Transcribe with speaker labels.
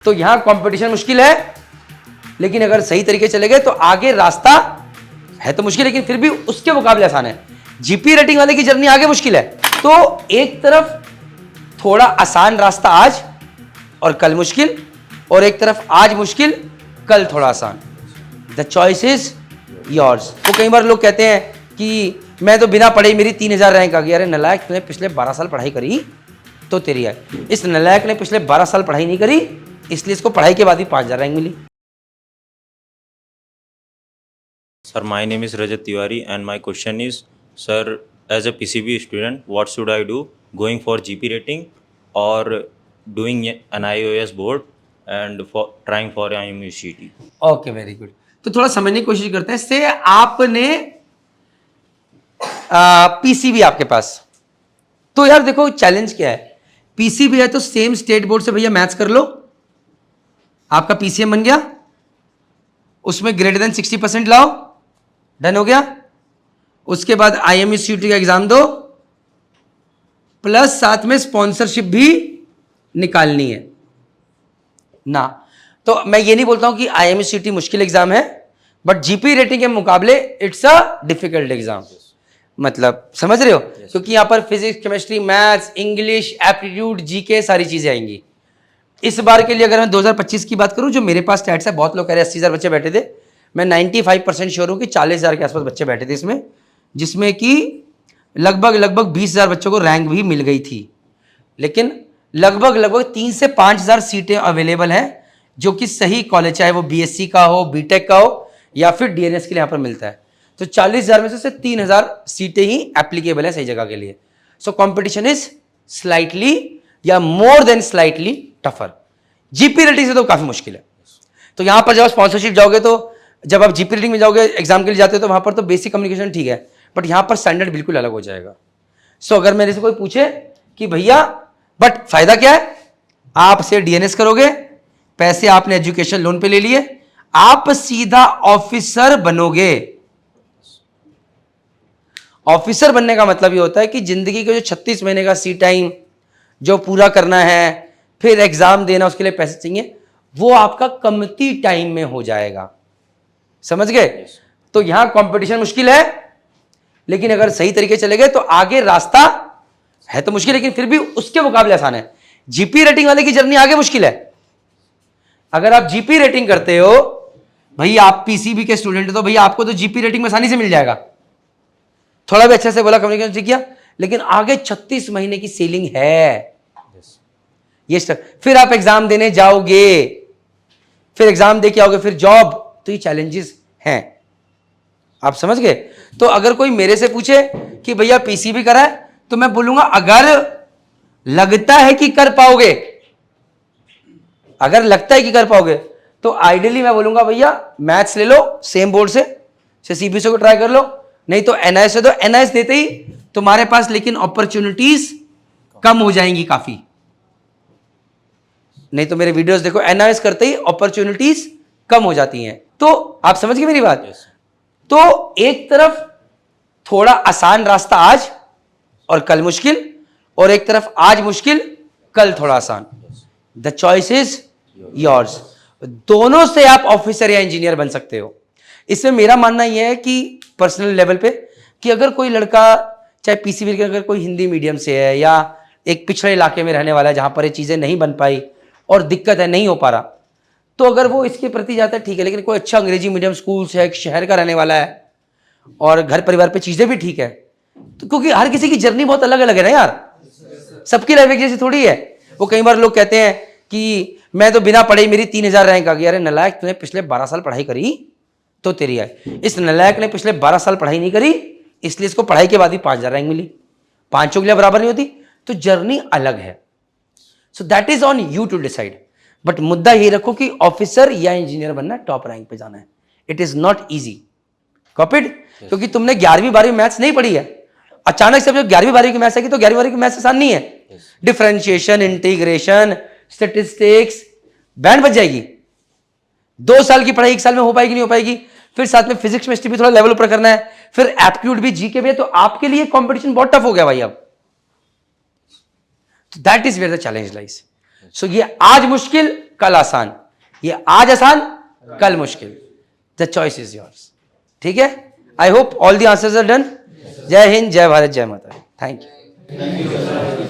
Speaker 1: तो यहां कंपटीशन मुश्किल है, लेकिन अगर सही तरीके चले गए तो आगे रास्ता है तो मुश्किल, लेकिन फिर भी उसके मुकाबले आसान है। जीपी रेटिंग वाले की जर्नी आगे मुश्किल है, तो एक तरफ थोड़ा आसान रास्ता आज और कल मुश्किल, और एक तरफ आज मुश्किल कल थोड़ा आसान। The choice is yours. तो कई बार लोग कहते हैं कि मैं तो बिना पढ़े मेरी 3000 रैंक आ गई। अरे नलायक, तूने पिछले 12 साल पढ़ाई करी तो तेरी है। इस नलायक ने पिछले 12 साल पढ़ाई नहीं करी, इसलिए इसको पढ़ाई के बाद ही 5000 रैंक मिली।
Speaker 2: Sir, my name is Rajat Tiwari and my question is, sir, as a PCB student, what should I do going for GP rating or doing an IOS board and for trying for IMUCT?
Speaker 1: Okay, very good. तो थोड़ा समझने की कोशिश करते हैं। से आपने PCB आपके पास, तो यार देखो चैलेंज क्या है। पीसीबी है तो सेम स्टेट बोर्ड से भैया मैथ्स कर लो, आपका पीसीएम बन गया, उसमें ग्रेटर देन 60% लाओ, डन हो गया। उसके बाद IMUCT का एग्जाम दो, प्लस साथ में स्पॉन्सरशिप भी निकालनी है ना। तो मैं ये नहीं बोलता हूं कि IMUCT मुश्किल एग्जाम है, बट जीपी रेटिंग के मुकाबले इट्स अ डिफिकल्ट एग्जाम। मतलब समझ रहे हो? क्योंकि यहां पर physics, chemistry, maths, English, aptitude, GK सारी चीजें आएंगी। इस बार के लिए अगर मैं 2025 की बात करूं, जो मेरे पास स्टैट्स है, बहुत लोग कह रहे 80,000 बच्चे बैठे थे, मैं 95% श्योर हूं कि 40,000 के आसपास बच्चे बैठे थे इसमें, जिसमें कि लगभग 20,000 बच्चों को रैंक भी मिल गई थी। लेकिन लगभग 3 से 5,000 सीटें अवेलेबल हैं, जो कि सही कॉलेज, चाहे वो बीएससी का हो, बीटेक का हो, या फिर डीएनएस के लिए यहाँ पर मिलता है। तो 40,000 में से 3,000 सीटें ही एप्लीकेबल है सही जगह के लिए। सो कॉम्पिटिशन इज स्लाइटली या more than slightly tougher. GP rating से तो काफी मुश्किल है। तो यहां पर जब स्पॉन्सरशिप जाओगे, तो जब आप जीपी रेटिंग में जाओगे, एग्जाम के लिए जाते हो, तो वहां पर तो बेसिक कम्युनिकेशन ठीक है, बट यहां पर स्टैंडर्ड बिल्कुल अलग हो जाएगा। सो अगर मेरे से कोई पूछे कि भैया बट फायदा क्या है, आप से डीएनएस करोगे, पैसे आपने एजुकेशन लोन पे ले लिए, आप सीधा ऑफिसर बनोगे। ऑफिसर बनने का मतलब ये होता है कि जिंदगी के जो 36 महीने का सी टाइम जो पूरा करना है, फिर एग्जाम देना, उसके लिए पैसे चाहिए, वो आपका कमती टाइम में हो जाएगा। समझ गए? तो यहां कंपटीशन मुश्किल है, लेकिन अगर सही तरीके चले गए तो आगे रास्ता है तो मुश्किल, लेकिन फिर भी उसके मुकाबले आसान है। जीपी रेटिंग वाले की जर्नी आगे मुश्किल है। अगर आप जीपी रेटिंग करते हो, भैया आप पीसीबी के स्टूडेंट हो, तो भैया आपको तो जीपी रेटिंग में आसानी से मिल जाएगा। थोड़ा भी अच्छे से बोला, कम्युनिकेशन सीख किया, लेकिन आगे 36 महीने की सेलिंग है। ये फिर आप एग्जाम देने जाओगे, फिर एग्जाम दे के आओगे, फिर जॉब, तो ये चैलेंजेस हैं। आप समझ गए? तो अगर कोई मेरे से पूछे कि भैया पीसीबी करा है, तो मैं बोलूंगा अगर लगता है कि कर पाओगे, अगर लगता है कि कर पाओगे, तो आइडियली मैं बोलूंगा भैया मैथ्स ले लो सेम बोर्ड से सीबीएसई को ट्राई कर लो, नहीं तो एनआईएस दे दो। एनआईएस देते ही तुम्हारे पास लेकिन अपॉर्चुनिटीज कम हो जाएंगी काफी। नहीं तो मेरे वीडियोस देखो, एनआईएस करते ही अपॉर्चुनिटीज कम हो जाती हैं। तो आप समझ गए मेरी बात? तो एक तरफ थोड़ा आसान रास्ता आज और कल मुश्किल, और एक तरफ आज मुश्किल कल थोड़ा आसान। The choice is yours. दोनों से आप ऑफिसर या इंजीनियर बन सकते हो। इसमें मेरा मानना यह है कि पर्सनल लेवल पे, कि अगर कोई लड़का चाहे पीसीबी के, अगर कोई हिंदी मीडियम से है या एक पिछड़े इलाके में रहने वाला है जहां पर ये चीजें नहीं बन पाई और दिक्कत है, नहीं हो पा रहा, तो अगर वो इसके प्रति जाता है ठीक है। लेकिन कोई अच्छा अंग्रेजी मीडियम स्कूल से एक शहर का रहने वाला है और घर परिवार पे चीजें भी ठीक है, तो क्योंकि हर किसी की जर्नी बहुत अलग अलग है ना यार, सबकी लाइफ एक जैसी थोड़ी है। वो कई बार लोग कहते हैं कि मैं तो बिना पढ़े मेरी 3000 रैंक आ गई। अरे नलायक, तूने पिछले 12 साल पढ़ाई करी तो तेरी है। इस नलायक ने पिछले 12 साल पढ़ाई नहीं करी, इसलिए इसको पढ़ाई के बाद ही 5000 रैंक मिली। 5 उंगलियां बराबर नहीं होती, तो जर्नी अलग है। So that is on you to decide. But मुद्दा ये रखो कि ऑफिसर या इंजीनियर बनना, टॉप रैंक पे जाना है। It is not easy. Copied? क्योंकि तुमने 11वीं 12वीं मैथ्स नहीं पढ़ी है। अचानक से जब 11वीं 12वीं की मैथ्स आएगी, तो 11वीं 12वीं की मैथ्स आसान नहीं है। डिफरेंशिएशन, इंटीग्रेशन, स्टैटिस्टिक्स, बैंड बज जाएगी। 2 साल की पढ़ाई 1 साल में हो पाएगी, नहीं हो पाएगी। फिर साथ में फिजिक्स केमिस्ट्री भी थोड़ा लेवल ऊपर करना है, फिर एप्टीट्यूड भी, जीके भी, तो आपके लिए कंपटीशन बहुत टफ हो गया भाई अब। That is where the challenge lies. So ये आज मुश्किल कल आसान, ये आज आसान कल मुश्किल, द चॉइस इज योर्स। ठीक है, I hope all the answers are done. जय हिंद, जय भारत, जय माता दी। Thank you.